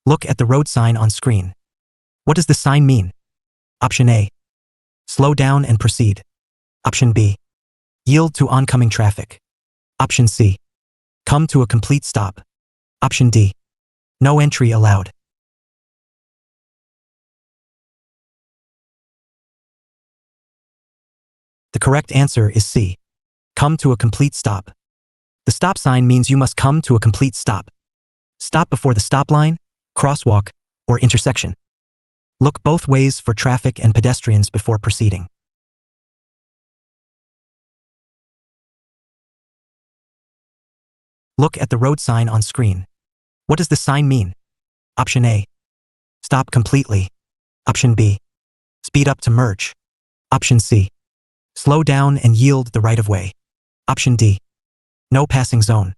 Look at the road sign on screen. What does the sign mean? Option A. Slow down and proceed. Option B. Yield to oncoming traffic. Option C. Come to a complete stop. Option D. No entry allowed. The correct answer is C. Come to a complete stop. The stop sign means you must come to a complete stop. Stop before the stop line, crosswalk, or intersection. Look both ways for traffic and pedestrians before proceeding. Look at the road sign on screen. What does the sign mean? Option A. Stop completely. Option B. Speed up to merge. Option C. Slow down and yield the right of way. Option D. No passing zone.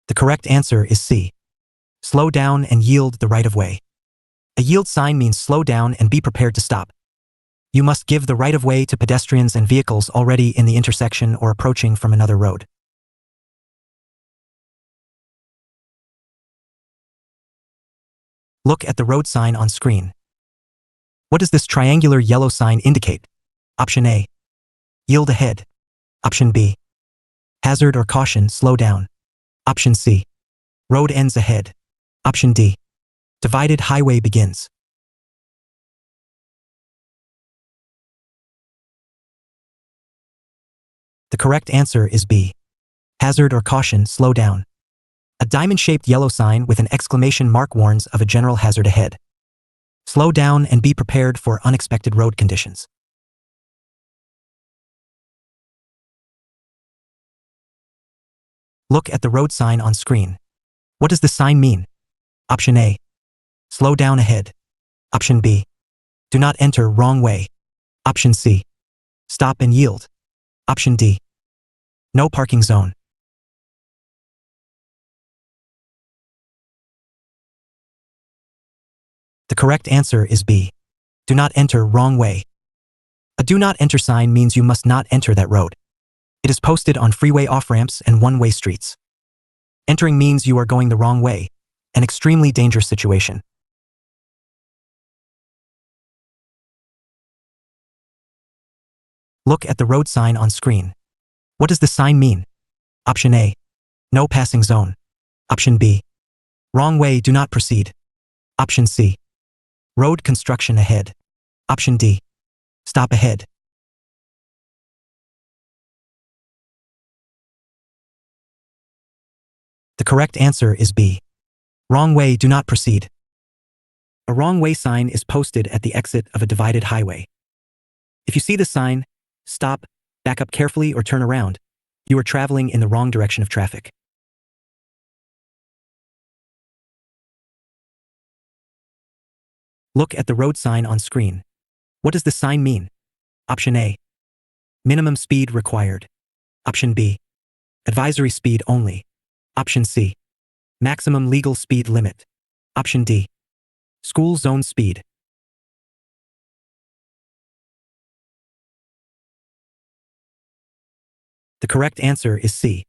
The correct answer is C. Slow down and yield the right of way. A yield sign means slow down and be prepared to stop. You must give the right of way to pedestrians and vehicles already in the intersection or approaching from another road. Look at the road sign on screen. What does this triangular yellow sign indicate? Option A. Yield ahead. Option B. Hazard or caution, slow down. Option C. Road ends ahead. Option D. Divided highway begins. The correct answer is B. Hazard or caution, slow down. A diamond-shaped yellow sign with an exclamation mark warns of a general hazard ahead. Slow down and be prepared for unexpected road conditions. Look at the road sign on screen. What does the sign mean? Option A. Slow down ahead. Option B. Do not enter, wrong way. Option C. Stop and yield. Option D. No parking zone. The correct answer is B. Do not enter, wrong way. A do not enter sign means you must not enter that road. It is posted on freeway off-ramps and one-way streets. Entering means you are going the wrong way, an extremely dangerous situation. Look at the road sign on screen. What does the sign mean? Option A. No passing zone. Option B. Wrong way, do not proceed. Option C. Road construction ahead. Option D. Stop ahead. The correct answer is B. Wrong way, do not proceed. A wrong way sign is posted at the exit of a divided highway. If you see the sign, stop, back up carefully or turn around. You are traveling in the wrong direction of traffic. Look at the road sign on screen. What does the sign mean? Option A. Minimum speed required. Option B. Advisory speed only. Option C. Maximum legal speed limit. Option D. School zone speed. The correct answer is C.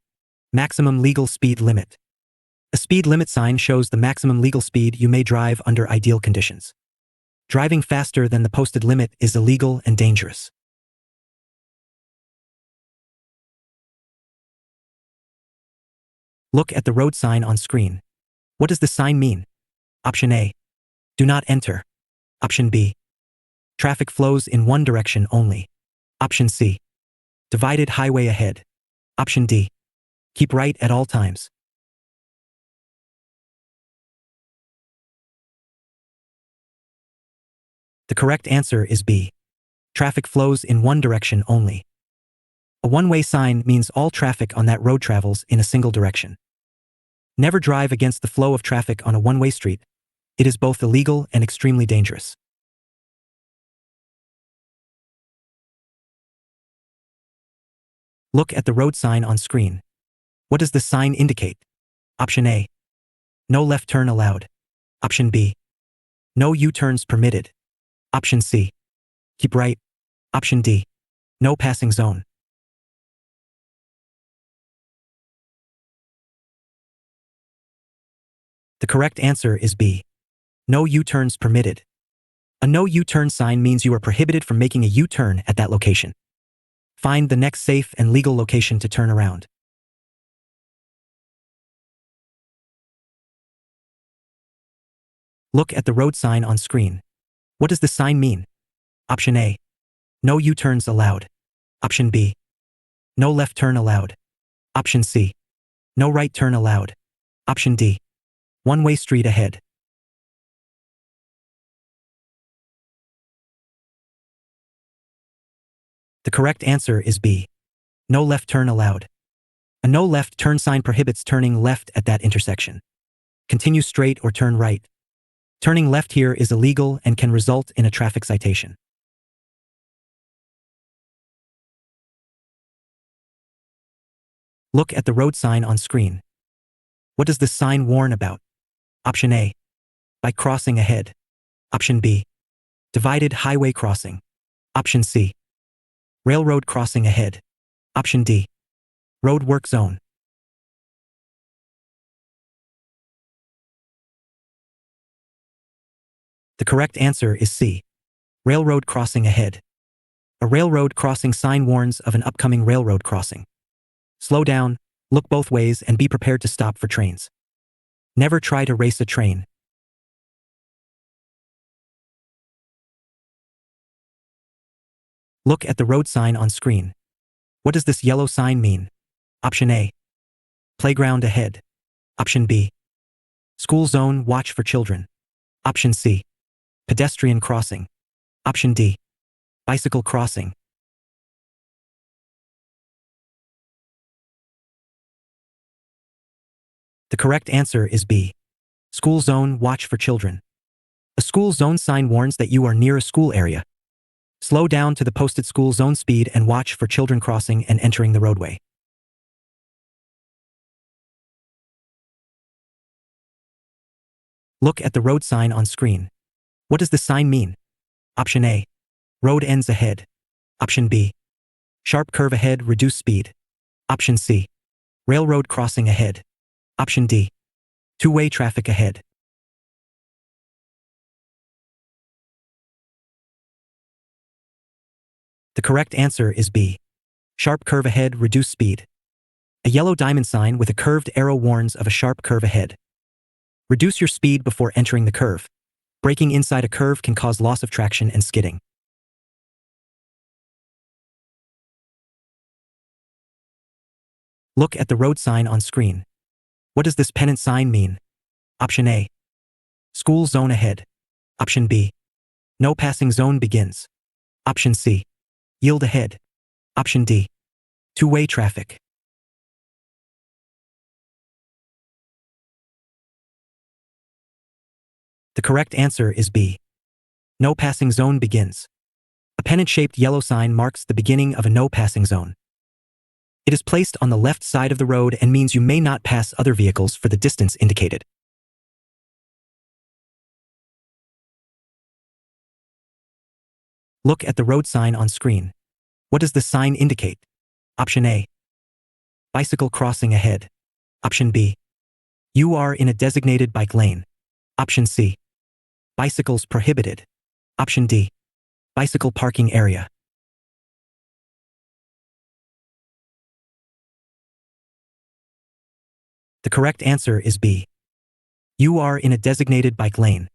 Maximum legal speed limit. A speed limit sign shows the maximum legal speed you may drive under ideal conditions. Driving faster than the posted limit is illegal and dangerous. Look at the road sign on screen. What does the sign mean? Option A. Do not enter. Option B. Traffic flows in one direction only. Option C. Divided highway ahead. Option D. Keep right at all times. The correct answer is B. Traffic flows in one direction only. A one-way sign means all traffic on that road travels in a single direction. Never drive against the flow of traffic on a one-way street. It is both illegal and extremely dangerous. Look at the road sign on screen. What does the sign indicate? Option A. No left turn allowed. Option B. No U-turns permitted. Option C. Keep right. Option D. No passing zone. The correct answer is B. No U-turns permitted. A no U-turn sign means you are prohibited from making a U-turn at that location. Find the next safe and legal location to turn around. Look at the road sign on screen. What does the sign mean? Option A. No U-turns allowed. Option B. No left turn allowed. Option C. No right turn allowed. Option D. One-way street ahead. The correct answer is B. No left turn allowed. A no left turn sign prohibits turning left at that intersection. Continue straight or turn right. Turning left here is illegal and can result in a traffic citation. Look at the road sign on screen. What does this sign warn about? Option A. Bike crossing ahead. Option B. Divided highway crossing. Option C. Railroad crossing ahead. Option D. Road work zone. The correct answer is C. Railroad crossing ahead. A railroad crossing sign warns of an upcoming railroad crossing. Slow down, look both ways, and be prepared to stop for trains. Never try to race a train. Look at the road sign on screen. What does this yellow sign mean? Option A. Playground ahead. Option B. School zone, watch for children. Option C. Pedestrian crossing. Option D. Bicycle crossing. The correct answer is B. School zone, watch for children. A school zone sign warns that you are near a school area. Slow down to the posted school zone speed and watch for children crossing and entering the roadway. Look at the road sign on screen. What does the sign mean? Option A. Road ends ahead. Option B. Sharp curve ahead, reduce speed. Option C. Railroad crossing ahead. Option D. Two-way traffic ahead. The correct answer is B. Sharp curve ahead, reduce speed. A yellow diamond sign with a curved arrow warns of a sharp curve ahead. Reduce your speed before entering the curve. Braking inside a curve can cause loss of traction and skidding. Look at the road sign on screen. What does this pennant sign mean? Option A. School zone ahead. Option B. No passing zone begins. Option C. Yield ahead. Option D. Two-way traffic. The correct answer is B. No passing zone begins. A pennant-shaped yellow sign marks the beginning of a no passing zone. It is placed on the left side of the road and means you may not pass other vehicles for the distance indicated. Look at the road sign on screen. What does the sign indicate? Option A. Bicycle crossing ahead. Option B. You are in a designated bike lane. Option C. Bicycles prohibited. Option D. Bicycle parking area. The correct answer is B. You are in a designated bike lane.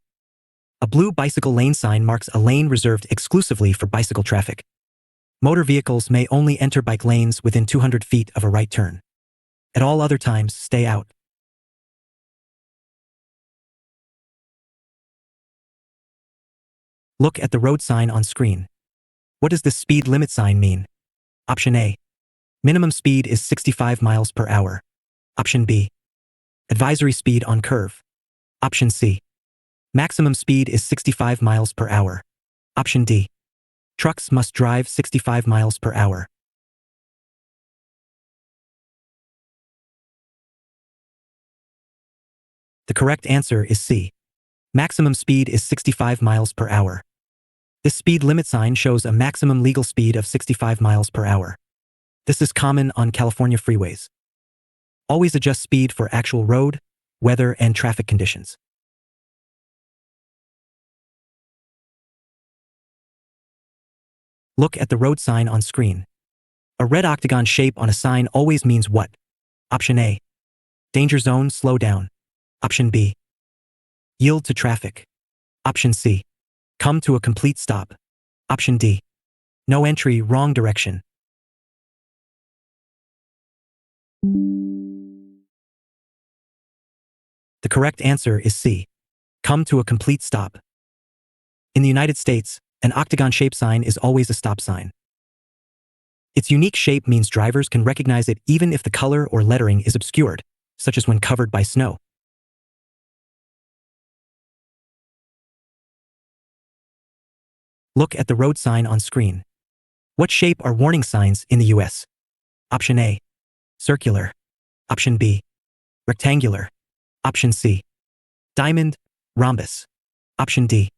A blue bicycle lane sign marks a lane reserved exclusively for bicycle traffic. Motor vehicles may only enter bike lanes within 200 feet of a right turn. At all other times, stay out. Look at the road sign on screen. What does this speed limit sign mean? Option A. Minimum speed is 65 miles per hour. Option B. Advisory speed on curve. Option C. Maximum speed is 65 miles per hour. Option D. Trucks must drive 65 miles per hour. The correct answer is C. Maximum speed is 65 miles per hour. This speed limit sign shows a maximum legal speed of 65 miles per hour. This is common on California freeways. Always adjust speed for actual road, weather, and traffic conditions. Look at the road sign on screen. A red octagon shape on a sign always means what? Option A. Danger zone, slow down. Option B. Yield to traffic. Option C. Come to a complete stop. Option D. No entry, wrong direction. The correct answer is C. Come to a complete stop. In the United States, an octagon-shaped sign is always a stop sign. Its unique shape means drivers can recognize it even if the color or lettering is obscured, such as when covered by snow. Look at the road sign on screen. What shape are warning signs in the US? Option A. Circular. Option B. Rectangular. Option C. Diamond, rhombus. Option D.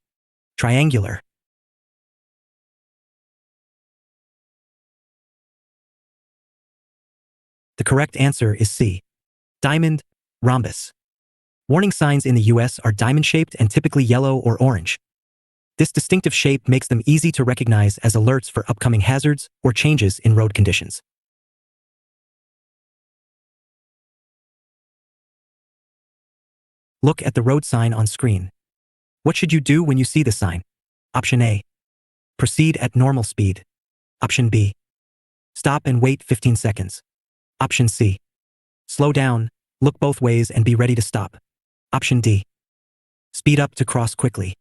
Triangular. The correct answer is C. Diamond, rhombus. Warning signs in the US are diamond-shaped and typically yellow or orange. This distinctive shape makes them easy to recognize as alerts for upcoming hazards or changes in road conditions. Look at the road sign on screen. What should you do when you see the sign? Option A. Proceed at normal speed. Option B. Stop and wait 15 seconds. Option C. Slow down, look both ways and be ready to stop. Option D. Speed up to cross quickly.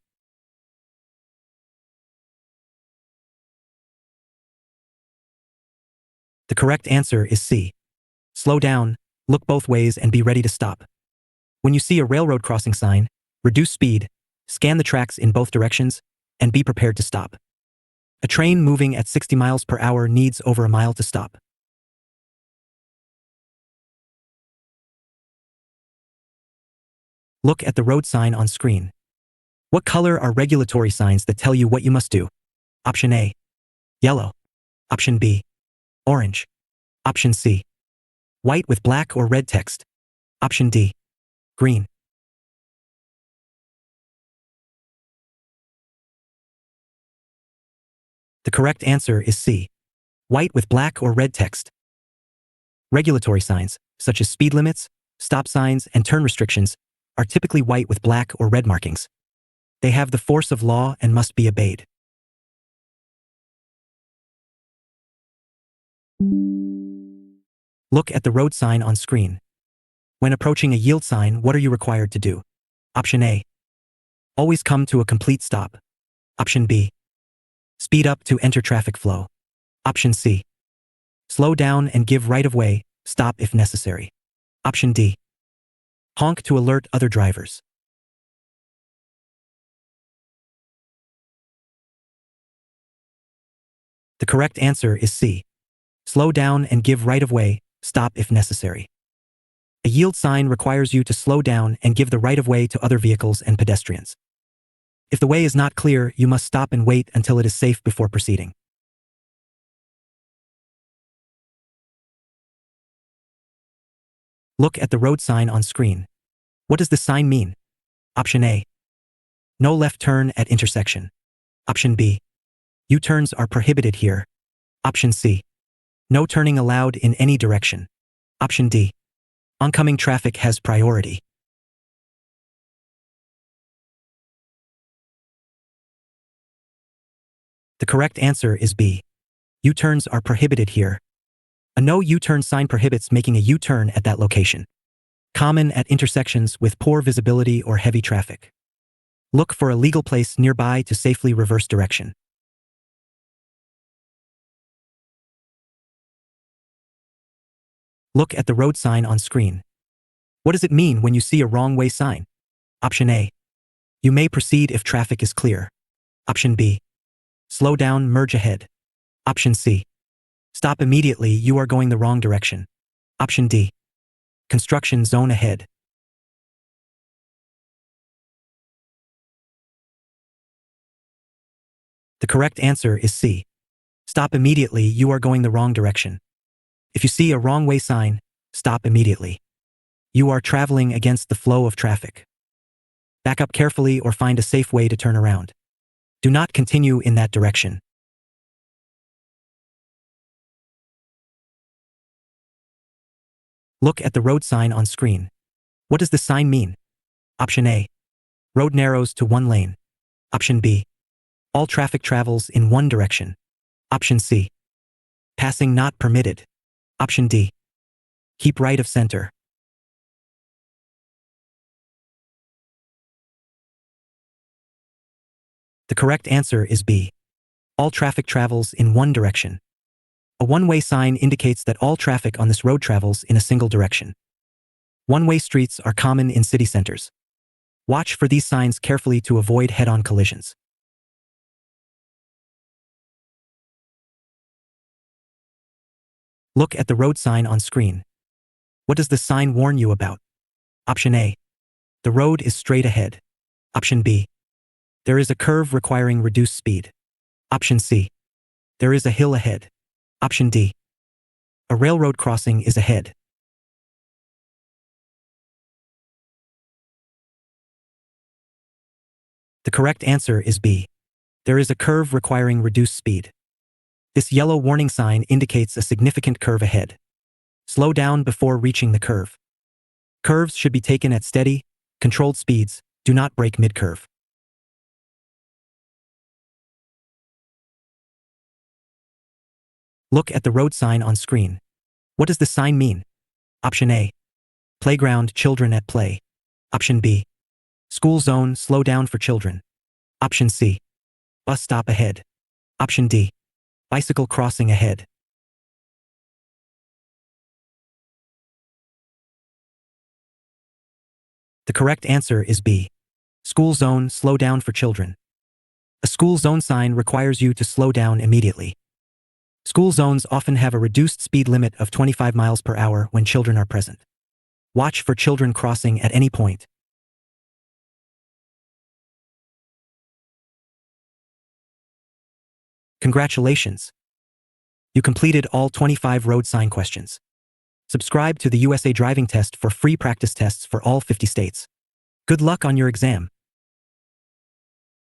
The correct answer is C. Slow down, look both ways and be ready to stop. When you see a railroad crossing sign, reduce speed, scan the tracks in both directions, and be prepared to stop. A train moving at 60 miles per hour needs over a mile to stop. Look at the road sign on screen. What color are regulatory signs that tell you what you must do? Option A. Yellow. Option B. Orange. Option C. White with black or red text. Option D. Green. The correct answer is C. White with black or red text. Regulatory signs, such as speed limits, stop signs, and turn restrictions, are typically white with black or red markings. They have the force of law and must be obeyed. Look at the road sign on screen. When approaching a yield sign, what are you required to do? Option A. Always come to a complete stop. Option B. Speed up to enter traffic flow. Option C. Slow down and give right of way, stop if necessary. Option D. Honk to alert other drivers. The correct answer is C. Slow down and give right of way, stop if necessary. A yield sign requires you to slow down and give the right of way to other vehicles and pedestrians. If the way is not clear, you must stop and wait until it is safe before proceeding. Look at the road sign on screen. What does the sign mean? Option A. No left turn at intersection. Option B. U-turns are prohibited here. Option C. No turning allowed in any direction. Option D. Oncoming traffic has priority. The correct answer is B. U-turns are prohibited here. A no U-turn sign prohibits making a U-turn at that location. Common at intersections with poor visibility or heavy traffic. Look for a legal place nearby to safely reverse direction. Look at the road sign on screen. What does it mean when you see a wrong way sign? Option A. You may proceed if traffic is clear. Option B. Slow down, merge ahead. Option C. Stop immediately, you are going the wrong direction. Option D. Construction zone ahead. The correct answer is C. Stop immediately, you are going the wrong direction. If you see a wrong way sign, stop immediately. You are traveling against the flow of traffic. Back up carefully or find a safe way to turn around. Do not continue in that direction. Look at the road sign on screen. What does the sign mean? Option A. Road narrows to one lane. Option B. All traffic travels in one direction. Option C. Passing not permitted. Option D. Keep right of center. The correct answer is B. All traffic travels in one direction. A one-way sign indicates that all traffic on this road travels in a single direction. One-way streets are common in city centers. Watch for these signs carefully to avoid head-on collisions. Look at the road sign on screen. What does the sign warn you about? Option A. The road is straight ahead. Option B. There is a curve requiring reduced speed. Option C. There is a hill ahead. Option D. A railroad crossing is ahead. The correct answer is B. There is a curve requiring reduced speed. This yellow warning sign indicates a significant curve ahead. Slow down before reaching the curve. Curves should be taken at steady, controlled speeds. Do not brake mid-curve. Look at the road sign on screen. What does the sign mean? Option A. Playground, children at play. Option B. School zone, slow down for children. Option C. Bus stop ahead. Option D. Bicycle crossing ahead. The correct answer is B. School zone, slow down for children. A school zone sign requires you to slow down immediately. School zones often have a reduced speed limit of 25 miles per hour when children are present. Watch for children crossing at any point. Congratulations! You completed all 25 road sign questions. Subscribe to the USA Driving Test for free practice tests for all 50 states. Good luck on your exam.